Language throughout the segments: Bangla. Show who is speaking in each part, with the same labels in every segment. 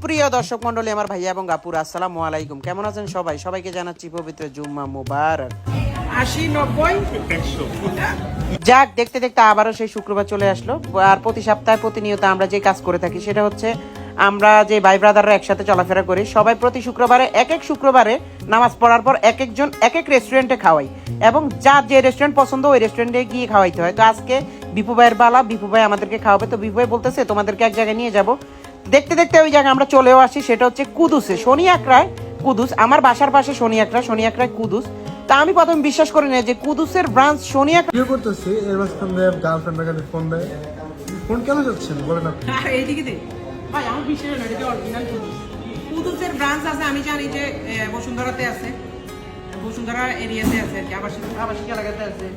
Speaker 1: সুপ্রিয় দর্শক মন্ডলী, আমার ভাইয়া এবং আপুরা, আসসালামু আলাইকুম। কেমন আছেন সবাই? সবাইকে জানাচ্ছি পবিত্র জুম্মা মুবারক।
Speaker 2: 80-90
Speaker 1: যাক, দেখতে দেখতে আবারও সেই শুক্রবার চলে আসলো। আর প্রতি সপ্তাহে প্রতিনিয়ত আমরা যে কাজ করে থাকি সেটা হচ্ছে আমরা যে ভাই ব্রাদাররা একসাথে চলাফেরা করি, সবাই প্রতি শুক্রবারে এক শুক্রবারে নামাজ পড়ার পর এক একজন এক এক রেস্টুরেন্টে খাওয়াই, এবং যার যে রেস্টুরেন্ট পছন্দ ওই রেস্টুরেন্টে গিয়ে খাওয়াইতে হয়। তো আজকে বিপু ভাইয়ের বালা, বিপু ভাই আমাদেরকে খাওয়াবে। তো বিপু ভাই বলতেছে তোমাদেরকে এক জায়গায় নিয়ে যাব। দেখতে দেখতে ওই জায়গায় আমরা চলেও আসি, সেটা হচ্ছে কুদুসে, শনি আকরায় কুদুস। আমার বাসার পাশে শনি আকরায় কুদুস। তা আমি প্রথম বিশ্বাস করি না যে কুদুসের ব্রাঞ্চ শনি আকরা।
Speaker 3: বিয়ে করতেছি, এর মাঝখানে গার্লফ্রেন্ডের কাছে ফোন দেয়। ফোন কেন যাচ্ছেন বলেন আপনি?
Speaker 4: এইদিকে দে ভাই, আমার বিশ্বাস না এটা অরিজিনাল কুদুস। কুদুসের ব্রাঞ্চ আছে, আমি জানি যে বসুন্ধরাতে আছে, বসুন্ধরা এরিয়াতে আছে আর কি, আবাসিক এলাকাতে আছে।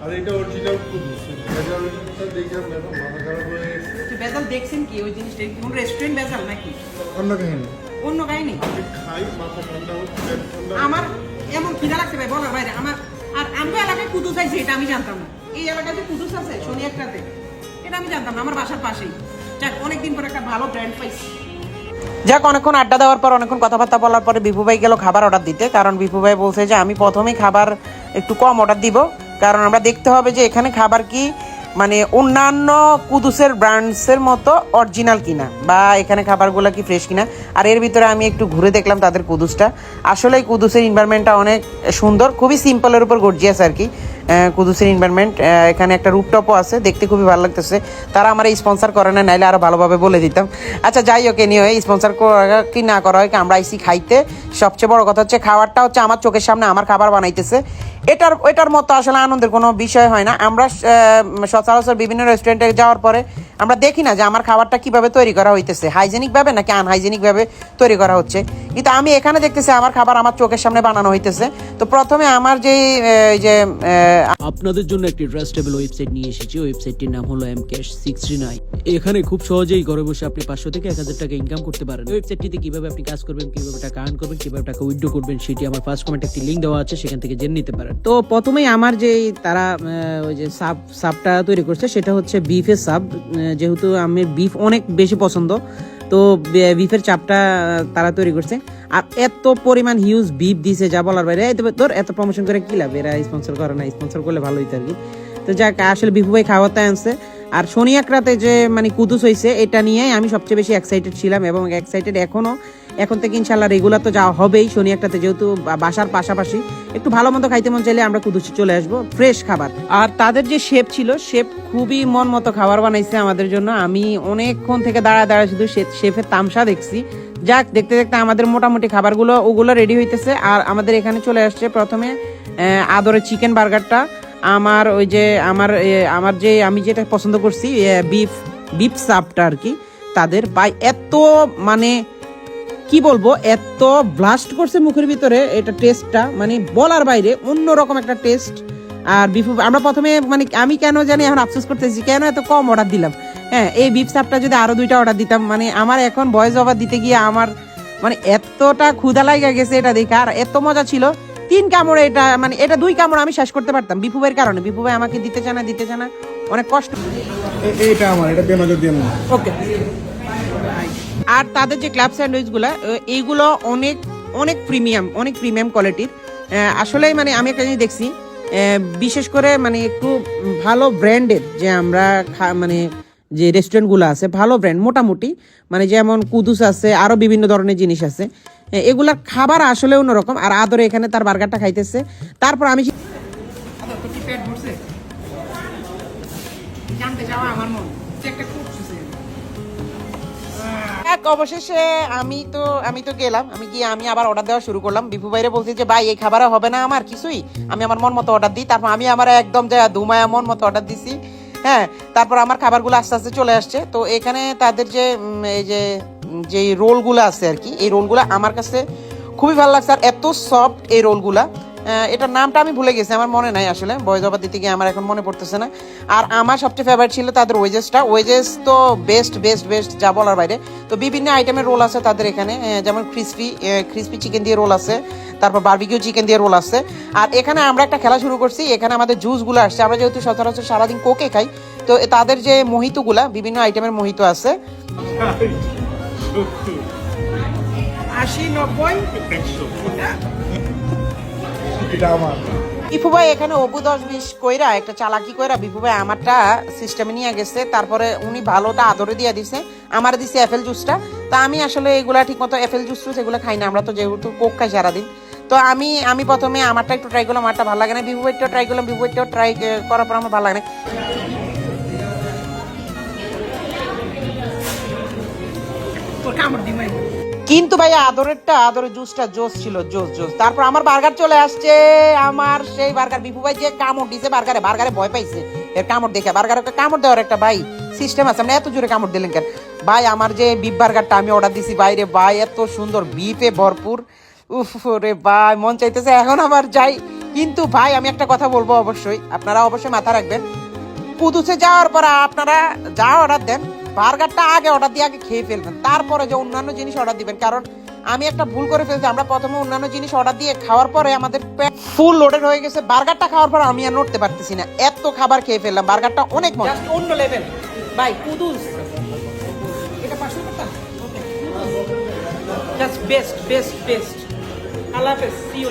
Speaker 3: আর এটা অরিজিনাল কুদুস। এটা দেখে আমি এখন মাথা খারাপ হয়ে গেছে।
Speaker 4: তো বেজাল দেখছেন কি ওই জিনিসটা? কোন রেস্টুরেন্ট বেজাল নাকি
Speaker 3: অন্য কাহিনী।
Speaker 4: অন্য কাহিনী?
Speaker 3: আমি খাই, মাথা ঠান্ডা হচ্ছে, পেট ঠান্ডা।
Speaker 4: আমার এমন খিদা লাগছে ভাই বলার বাইরে। আমার আর আমি এলাকায় কুদুস আছে এটা আমি জানতাম না। এই এলাকাতে কুদুস আছে শনি একটাতে, এটা আমি জানতাম না। আমার বাসার পাশেই। যাক, অনেকদিন পর একটা ভালো ব্র্যান্ড পাইছি।
Speaker 1: যাক, অনেকক্ষণ আড্ডা দেওয়ার পর, অনেকক্ষণ কথাবার্তা বলার পরে বিপু ভাই গেল খাবার অর্ডার দিতে। কারণ বিপু ভাই বলছে যে আমি প্রথমেই খাবার একটু কম অর্ডার দিব, কারণ আমরা দেখতে হবে যে এখানে খাবার কি মানে অন্যান্য কুদুসের ব্র্যান্ডসের মতো অরিজিনাল কিনা, বা এখানে খাবারগুলো কি ফ্রেশ কিনা। আর এর ভিতরে আমি একটু ঘুরে দেখলাম তাদের কুদুসটা। আসলেই কুদুসের এনভায়রনমেন্টটা অনেক সুন্দর, খুবই সিম্পলের উপর গর্জিয়াস আর কি কুদুসের এনভায়রনমেন্ট। এখানে একটা রুফটপও আছে, দেখতে খুবই ভালো লাগতেছে। তারা আমার এই স্পন্সার করে না, নাইলে আরও ভালোভাবে বলে দিতাম। আচ্ছা যাই হোক, নিয়ে স্পন্সার কি না করা হয়, আমরা আইসি খাইতে। সবচেয়ে বড় কথা হচ্ছে খাবারটা হচ্ছে আমার চোখের সামনে আমার খাবার বানাইতেছে। এটার মতো আসলে আনন্দের কোনো বিষয় হয় না। আমরা সচরাচর বিভিন্ন রেস্টুরেন্টে যাওয়ার পরে আমরা দেখি না যে আমার খাবারটা কিভাবে তৈরি করা হইতেছে, হাইজেনিকভাবে নাকি আনহাইজেনিকভাবে তৈরি করা হচ্ছে। কিন্তু আমি এখানে দেখতেছি আমার খাবার আমার চোখের সামনে বানানো হইতেছে। তো প্রথমে আমার যে
Speaker 5: আপনাদের জন্য একটি ট্রাস্টেবল ওয়েবসাইট নিয়ে এসেছি। ওয়েবসাইটটির নাম হলো mcash639। এখানে খুব সহজেই ঘরে বসে আপনি 500 থেকে 1000 টাকা ইনকাম করতে পারেন। ওয়েবসাইটটিতে কিভাবে আপনি কাজ করবেন, কিভাবে টাকা আর্ন করবেন, কিভাবে টাকা উইথড্র করবেন, সেটি আমার ফার্স্ট কমেন্টে একটি লিংক দেওয়া আছে, সেখান থেকে জেনে নিতে পারেন। তো প্রথমেই আমার যে তারা ওই যে সাবটা তৈরি করছে সেটা হচ্ছে বিফের সাব। যেহেতু আমি বিফ অনেক বেশি পছন্দ, তো বিফের চাপটা তারা তৈরি করছে। আর এত পরিমাণ হিউজ বিফ দিছে যা বলার বাইরে। তোর এত প্রমোশন করে কি লাভ? এরা স্পন্সর করে না, স্পন্সর করলে ভালো হইতো আর কি। তো যাক, আসলে বিফু ভাই খাওয়াতে আনছে। আর শনি একরাতে যে মানে কুদুস হয়েছে, এটা নিয়েই আমি সবচেয়ে বেশি এক্সাইটেড ছিলাম, এবং এক্সাইটেড এখন থেকে ইনশাল্লাহ রেগুলার তো যাওয়া হবেই শনি একটাতে। যেহেতু বাসার পাশাপাশি একটু ভালো মতো খাইতে মন চাইলে আমরা কুদুসে চলে আসবো, ফ্রেশ খাবার। আর তাদের যে শেফ ছিল, শেফ খুবই মন মতো খাবার বানাইছে আমাদের জন্য। আমি অনেকক্ষণ থেকে দাঁড়ায় শুধু শেফের তামসা দেখছি। যাক, দেখতে দেখতে আমাদের মোটামুটি খাবারগুলো ওগুলো রেডি হইতেছে। আর আমাদের এখানে চলে আসছে প্রথমে আদরের চিকেন বার্গারটা। আমার ওই যে আমার যে আমি যেটা পছন্দ করছি বিফ সাবটা আর কি। তাদের বাই এত মানে কি বলবো, এত ব্লাস্ট করছে মুখের ভিতরে, এটা টেস্টটা মানে বলার বাইরে, অন্যরকম একটা টেস্ট। আর বিফু আমরা প্রথমে মানে আমি কেন জানি এখন আফসোস করতেছি কেন এত কম অর্ডার দিলাম। হ্যাঁ, এই বিফ সাবটা যদি আরো 2টা অর্ডার দিতাম, মানে আমার এখন ভয়েস ওভার দিতে গিয়ে আমার মানে এতটা ক্ষুধা লাগা গেছে এটা দেখে। আর এত মজা ছিল, 3 কামড়ে এটা মানে এটা 2 কামড় আমি শেষ করতে পারতাম বিফু ভাইয়ের কারণে। বিফু ভাই আমাকে দিতে চায় না, অনেক কষ্ট।
Speaker 3: এইটা আমার, এটা দিয়ে নজর দিয়ে না।
Speaker 4: ওকে।
Speaker 1: আর তাদের যে ক্লাব স্যান্ডউইচগুলো, এইগুলো অনেক অনেক প্রিমিয়াম কোয়ালিটির। আসলে মানে আমি একটা জিনিস দেখছি, বিশেষ করে মানে একটু ভালো ব্র্যান্ডের যে আমরা মানে যে রেস্টুরেন্টগুলো আছে, ভালো ব্র্যান্ড মোটামুটি, মানে যেমন কুদুস আছে, আরও বিভিন্ন ধরনের জিনিস আছে, এগুলার খাবার আসলে অন্যরকম। আর আদরে এখানে তার বার্গারটা খাইতেছে। তারপর আমি
Speaker 4: পেট ভরছে জানতে যাওয়া আমার মন একটা করতেছে।
Speaker 1: অবশেষে আমি তো গেলাম, আমি আবার অর্ডার দেওয়া শুরু করলাম। বিপু ভাইরে বলছি যে ভাই এই খাবার হবে না আমার কিছুই, আমি আমার মন মতো অর্ডার দিই। তারপর আমি আমার একদম যা ধুমায়া মন মতো অর্ডার দিছি। হ্যাঁ, তারপর আমার খাবারগুলো আস্তে আস্তে চলে আসছে। তো এখানে তাদের এই যে রোলগুলো আছে আর কি, এই রোলগুলো আমার কাছে খুবই ভালো লাগছে। আর এত সফট এই রোলগুলা, এটার নামটা আমি ভুলে গেছি, আমার মনে নাই আসলে, ভয়েস ওভার দিতে গিয়ে আমার এখন মনে পড়তেছে না। আর আমার সবচেয়ে ফেভারিট ছিল তাদের ওয়েজেস তো বেস্ট যা বলার বাইরে। তো বিভিন্ন আইটেমের রোল আছে তাদের এখানে, যেমন ক্রিসপি চিকেন দিয়ে রোল আছে, তারপর বারবিকিউ চিকেন দিয়ে রোল আছে। আর এখানে আমরা একটা খেলা শুরু করছি, এখানে আমাদের জুসগুলো আসছে। আমরা যেহেতু সচরাচর সারাদিন কোকে খাই, তো তাদের যে মোহিতোগুলা, বিভিন্ন আইটেমের মোহিতো আছে।
Speaker 4: 80, 90,
Speaker 3: এটা আমার
Speaker 1: বিপু ভাই এখানে অপু 10-20 কইরা একটা চালাকি কইরা বিপু ভাই আমারটা সিস্টেমে নিয়ে গেছে, তারপরে উনি ভালোটা আদরে দিয়ে দিছে, আমার দিছে অ্যাপেল জুসটা। তা আমি আসলে এগুলা ঠিক মতো অ্যাপেল জুস টুস এগুলো খাই না, আমরা তো যেহেতু কোক খাই সারাদিন। তো আমি প্রথমে আমারটা একটু ট্রাই করলাম, আমারটা ভালো লাগে না। বিপু ভাইটাও ট্রাই করলাম, বিপু ভাইটাও ট্রাই করার পর আমার ভালো লাগে না।
Speaker 4: তোর কামড় দিমাই।
Speaker 1: কিন্তু ভাই আদরের জুসটা জোস ছিল, জোস। তারপর আমার বার্গার চলে আসছে, আমার সেই বার্গার বিপু ভাই যে কামড় দিছে বার্গারে ভয় পাইছে এর কামড় দেখে। বার্গারে কামড় দেওয়ার একটা ভাই সিস্টেম আছে, আপনি এত জোরে কামড় দিলেন কেন ভাই? আমার যে বিফ বার্গারটা আমি অর্ডার দিছি বাইরে, ভাই এত সুন্দর বিফে ভরপুর, উফ রে ভাই মন চাইতেছে এখন আবার যাই। কিন্তু ভাই আমি একটা কথা বলবো, আপনারা অবশ্যই মাথা রাখবেন, কুদুসে যাওয়ার পর আপনারা যা অর্ডার দেন বার্গারটা আগে অর্ডার দিয়ে আগে খেয়ে ফেলবেন, তারপরে যে অন্যান্য জিনিস অর্ডার দিবেন। কারণ আমি একটা ভুল করে ফেলছি, আমরা প্রথমে অন্যান্য জিনিস অর্ডার দিয়ে খাওয়ার পরে আমাদের পেট ফুল লোডেড হয়ে গেছে, বার্গারটা খাওয়ার পর আমি আর নড়তে পারতেছি না, এত খাবার খেয়ে ফেললাম। বার্গারটা অনেক মজা,
Speaker 4: জাস্ট অন্য লেভেল ভাই, কুদুস এটা পার্সেল করতাম। Just best. আল্লাহ হাফেজ, সি ইউ।